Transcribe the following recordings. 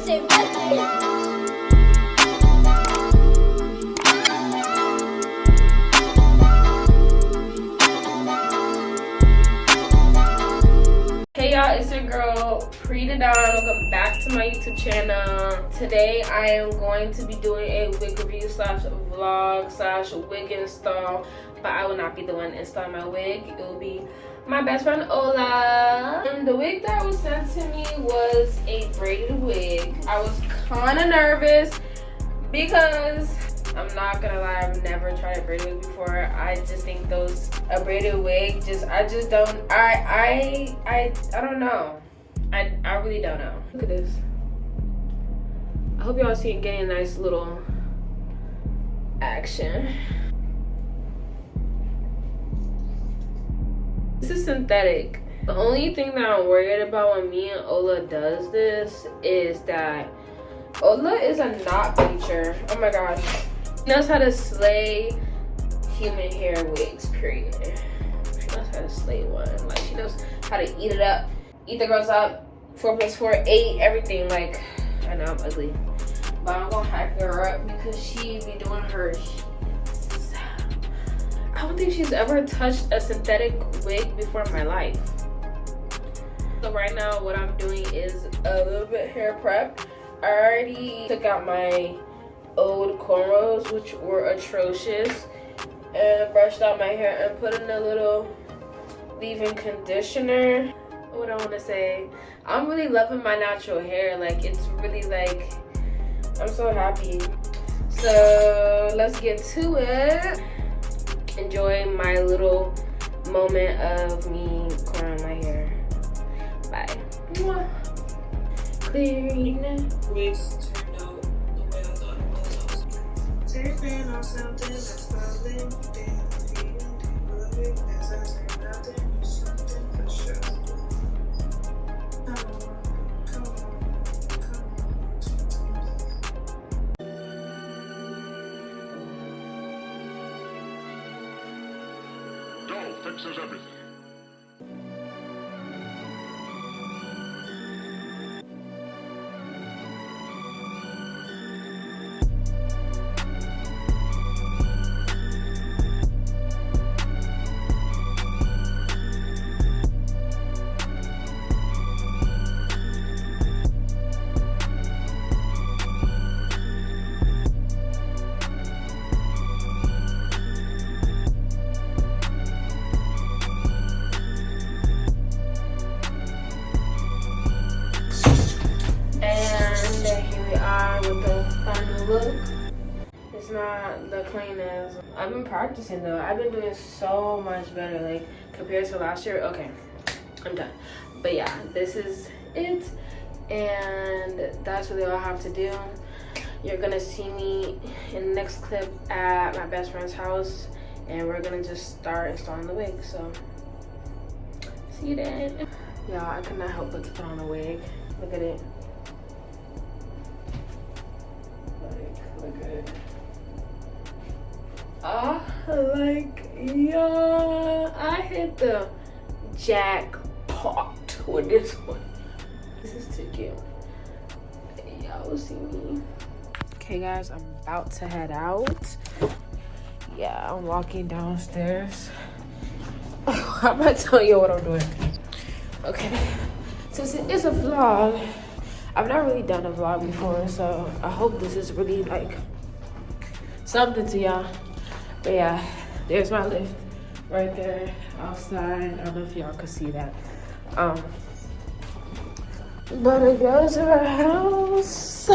Hey y'all, it's your girl Brinbea. Welcome back to my YouTube channel. Today I am going to be doing a wig review slash vlog slash wig install, but I will not be the one installing my wig. It will be my best friend Ola. And the wig that was sent to me was a braided wig. I was kind of nervous because I'm not gonna lie, I've never tried a braided wig before. I just think a braided wig I don't know. I really don't know. Look at this. I hope y'all see it getting a nice little action. This is synthetic. The only thing that I'm worried about when me and Ola does this is that Ola is a knot bleacher. Oh my gosh. She knows how to slay human hair wigs, period. She knows how to slay one. Like, she knows how to eat it up. Eat the girls up. 4 + 4, 8, everything. Like, I know I'm ugly, but I'm gonna hype her up because she be doing her shit. I don't think she's ever touched a synthetic wig before in my life. So right now what I'm doing is a little bit hair prep. I already took out my old cornrows, which were atrocious, and brushed out my hair and put in a little leave-in conditioner. What I want to say, I'm really loving my natural hair. Like, it's really like, I'm so happy. So let's get to it. Enjoy my little moment of me coiling my hair. Bye. Mwah. Clearing Wigs turned out the way I thought it was. Taping on something that's bubbling, feeling loving as I turn out there, do something for sure. Come on, come on, come on. Doll fixes everything. with the final look. It's not the cleanest. I've been practicing though. I've been doing so much better, like compared to last year. Okay, I'm done. But yeah, this is it, and that's really all I have to do. You're gonna see me in the next clip at my best friend's house, and we're gonna just start installing the wig. So see you then. Y'all, I could not help but to put on the wig. Look at it. Look at it. Yeah, I hit the jackpot with this one. This is too cute. Y'all will see me. Okay guys, I'm about to head out. Yeah, I'm walking downstairs. I'm gonna tell you what I'm doing. Okay, since it is a vlog, I've not really done a vlog before, so I hope this is really like something to y'all. But yeah, there's my lift right there outside. I don't know if y'all can see that. But it goes to our house.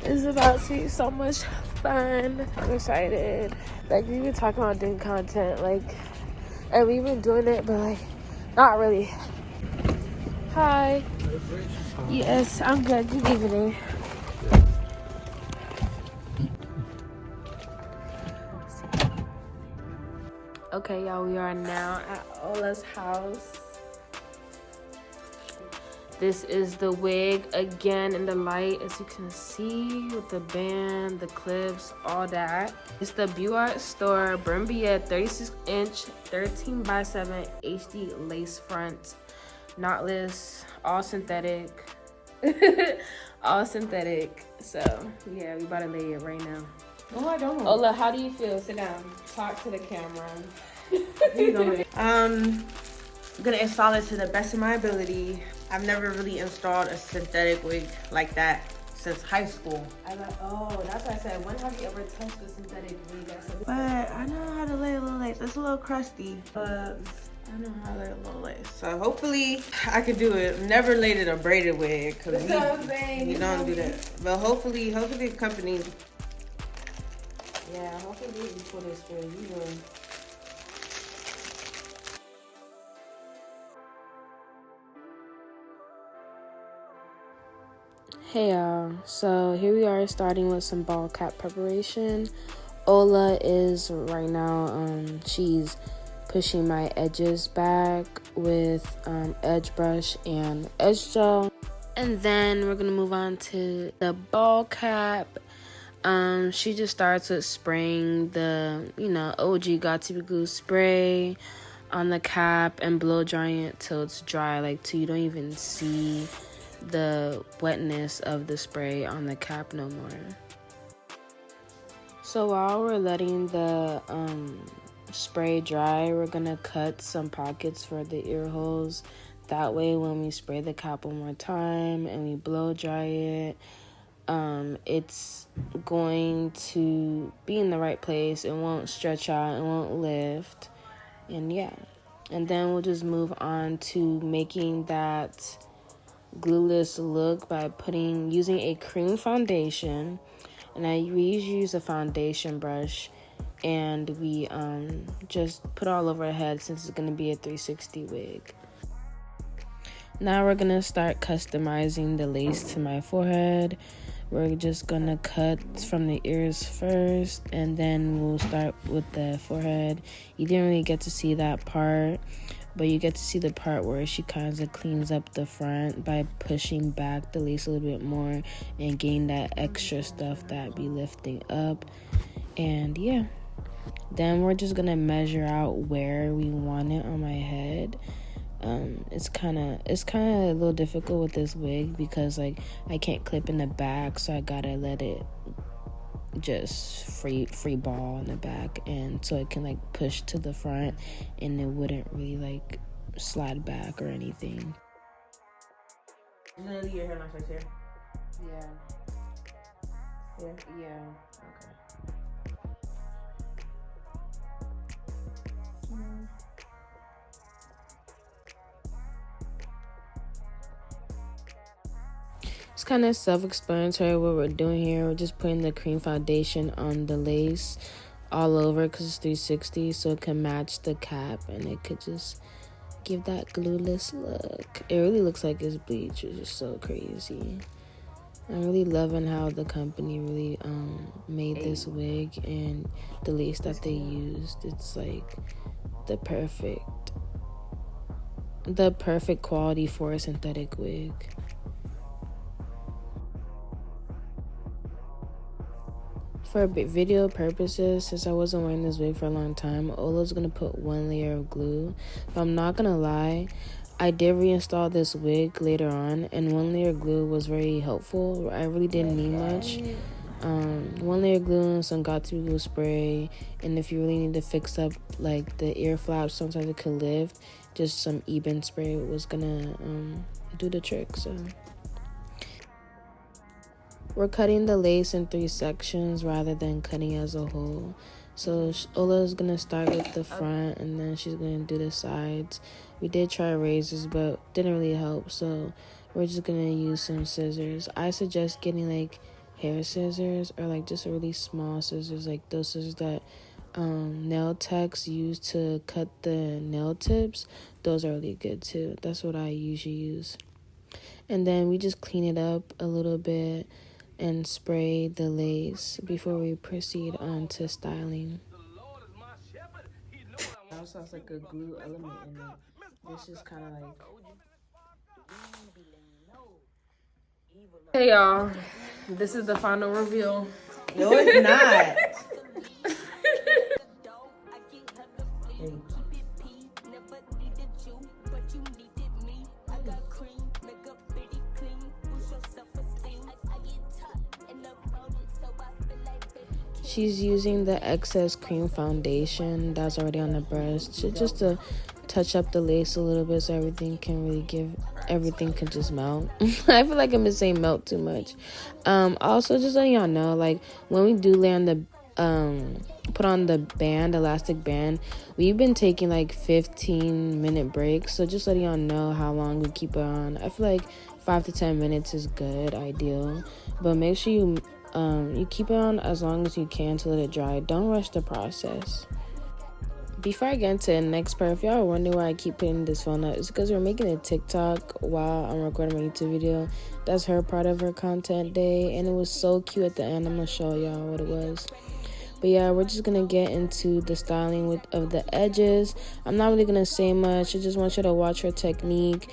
It's about to be so much fun. I'm excited. Like, we've been talking about doing content, like, and we've been doing it, but like, not really. Hi. Yes, I'm good. Good evening. Okay, y'all, we are now at Ola's house. This is the wig again in the light, as you can see, with the band, the clips, all that. It's the Beauty Store Brinbea 36-inch 13x7 HD lace front, knotless, all synthetic. All synthetic. So yeah, we about to lay it right now. No, I don't. Ola, how do you feel? Sit down. Talk to the camera. I'm gonna install it to the best of my ability. I've never really installed a synthetic wig like that since high school. I like, oh, that's why I said, when have you ever touched a synthetic wig? But I know how to lay a little lace. It's a little crusty, but I know how to lay a little lace. So hopefully I can do it. Never laid it a braided wig because we don't do that. But hopefully the company. Yeah, hopefully we can pull this through. You will. Hey y'all, so here we are starting with some ball cap preparation. Ola is right now, she's pushing my edges back with edge brush and edge gel. And then we're gonna move on to the ball cap. She just starts with spraying the, OG Got To Be Glue spray on the cap and blow drying it till it's dry, like till you don't even see the wetness of the spray on the cap no more. So while we're letting the spray dry, we're gonna cut some pockets for the ear holes. That way when we spray the cap one more time and we blow dry it, it's going to be in the right place. It won't stretch out, it won't lift, and yeah. And then we'll just move on to making that glueless look by using a cream foundation. And we usually use a foundation brush, and we just put all over our head since it's going to be a 360 wig. Now we're going to start customizing the lace to my forehead. We're just going to cut from the ears first, and then we'll start with the forehead. You didn't really get to see that part, but you get to see the part where she kind of cleans up the front by pushing back the lace a little bit more and getting that extra stuff that be lifting up. And yeah, then we're just gonna measure out where we want it on my head. It's kind of a little difficult with this wig because like I can't clip in the back, so I gotta let it just free ball in the back, and so it can like push to the front and it wouldn't really like slide back or anything. You're gonna leave your hair like this here? Yeah. Here? Yeah. It's kind of self-explanatory what we're doing here. We're just putting the cream foundation on the lace all over because it's 360, so it can match the cap and it could just give that glueless look. It really looks like it's bleach, which is so crazy. I'm really loving how the company really made this wig and the lace that they used. It's like the perfect quality for a synthetic wig. For video purposes, since I wasn't wearing this wig for a long time, Ola's gonna put one layer of glue. But I'm not gonna lie, I did reinstall this wig later on, and one layer of glue was very helpful. I really didn't need much. One layer of glue and some Got To Be Glue spray, and if you really need to fix up like the ear flaps, sometimes it could lift, just some even spray was gonna do the trick. So we're cutting the lace in 3 sections rather than cutting as a whole. So Ola's gonna start with the front and then she's gonna do the sides. We did try razors, but didn't really help, so we're just gonna use some scissors. I suggest getting like hair scissors or like just really small scissors, like those scissors that nail techs use to cut the nail tips. Those are really good too. That's what I usually use. And then we just clean it up a little bit and spray the lace before we proceed on to styling. It also has like a glue element in it. This is kind of like... Hey y'all, this is the final reveal. No, it's not. She's using the excess cream foundation that's already on the brush just to touch up the lace a little bit so everything can just melt. I feel like I'm just saying melt too much. Also, just letting y'all know, like, when we do lay on the put on the band, elastic band, we've been taking like 15-minute breaks, so just letting y'all know how long we keep it on. I feel like 5 to 10 minutes is good, ideal, but make sure you keep it on as long as you can to let it dry. Don't rush the process. Before I get into the next part, if y'all are wondering why I keep putting this phone up, it's because we're making a TikTok while I'm recording my YouTube video. That's her part of her content day, and it was so cute at the end. I'm gonna show y'all what it was. But yeah, we're just gonna get into the styling of the edges. I'm not really gonna say much. I just want you to watch her technique.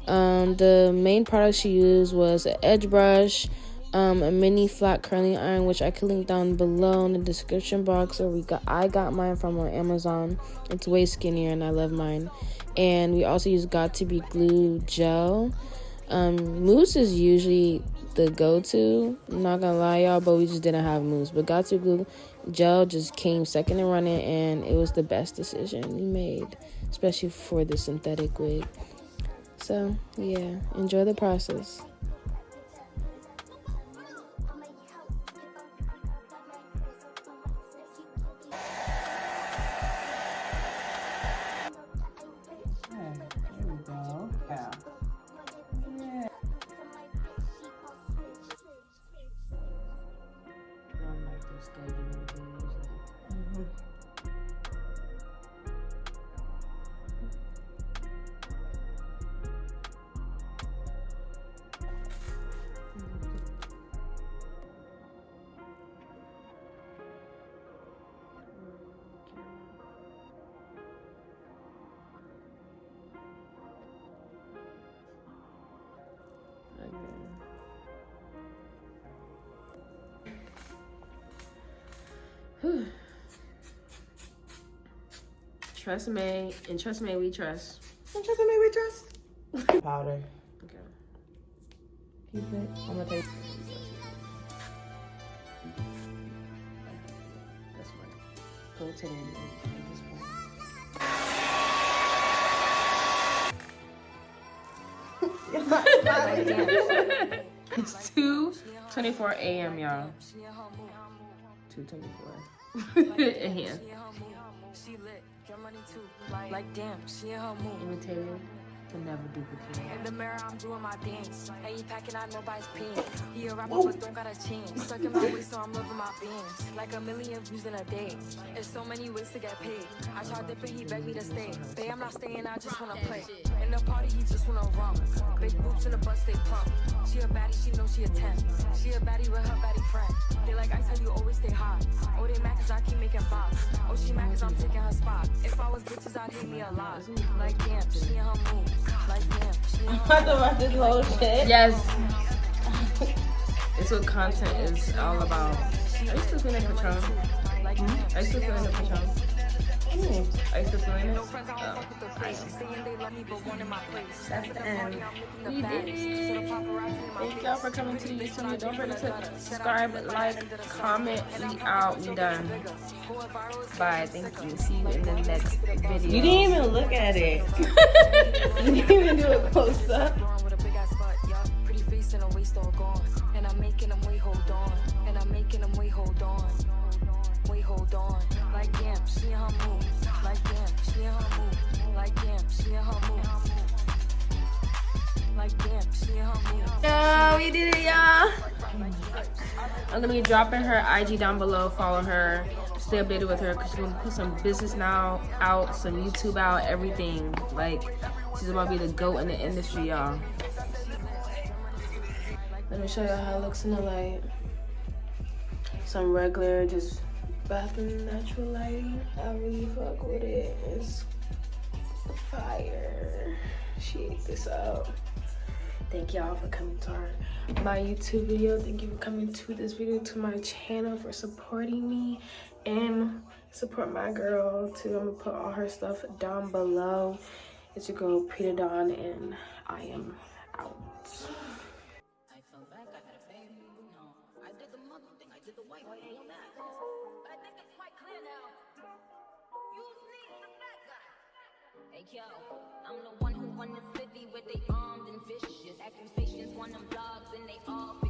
The main product she used was an edge brush, a mini flat curling iron, which I can link down below in the description box. Or I got mine from on Amazon. It's way skinnier and I love mine. And we also use Got To Be Glue gel. Mousse is usually the go-to, I'm not gonna lie y'all, but we just didn't have mousse. But Got To Be Glue gel just came second in running, and it was the best decision we made, especially for the synthetic wig. So yeah, enjoy the process. Trust me, and trust me, we trust. And trust me, we trust. Powder. Okay. Keep it. I'm gonna take. That's my go-to at this point. It's 2:24 a.m. y'all. 2:24 a.m. Like damn, she in her mood. Imitated, but never duplicated. In the mirror, I'm doing my dance. Ain't packing out nobody's pants. He a rapper, but don't got a chance. Stuck in my waist, so I'm loving my bands. Like 1 million views in a day. There's so many ways to get paid. I tried dipping, he begged me to stay. Babe, I'm not staying, I just wanna play. In the party, he just wanna romp. Big boobs in the bus, they plump. She a baddie, she knows she a 10. She a baddie with her baddie friend. They like I tell you, always stay hot. Oh, they mad cause I keep making bops. Oh, she mad cause I'm taking her spot. If I was bitches, I'd hate me a lot. Like damn, she in her mood. Like damn, she in her mood. I'm about to watch this whole shit. Yes. It's what content is all about. Are you still feeling Patron? Are you still feeling the Patron? Are you still feeling it? That's the end. We did it. Thank y'all for coming to the YouTube. Don't forget to subscribe, like, comment. We out. We done. Bye. Thank you. See you in the next video. You didn't even look at it. You didn't even do a close up. Pretty face and a waist all gone. And I'm making them wait, hold on. And I'm making them wait, hold on. Wait, hold on. Like damn, she in her mood. Like damn, she in her mood. Like damn, she in her mood. Like damn, she in her mood. Yeah, we did it, y'all. I'm gonna be dropping her IG down below. Follow her. Stay updated with her because she's gonna put some business now out, some YouTube out, everything. Like, she's about to be the GOAT in the industry, y'all. Let me show y'all how it looks in the light. Some regular, just bath and natural lighting. I really fuck with it. It's fire. She ate this up. Thank y'all for coming to my YouTube video. Thank you for coming to this video, to my channel, for supporting me and support my girl too. I'm gonna put all her stuff down below. It's your girl Peter Dawn, and I am out. I fell back, I had a baby. No, I did the mother thing, I did the white on that. think it's quite clear now. Use me, the bad guy. Hey yo, I'm the one who won the city where they armed and vicious. Accusations on them blogs and they all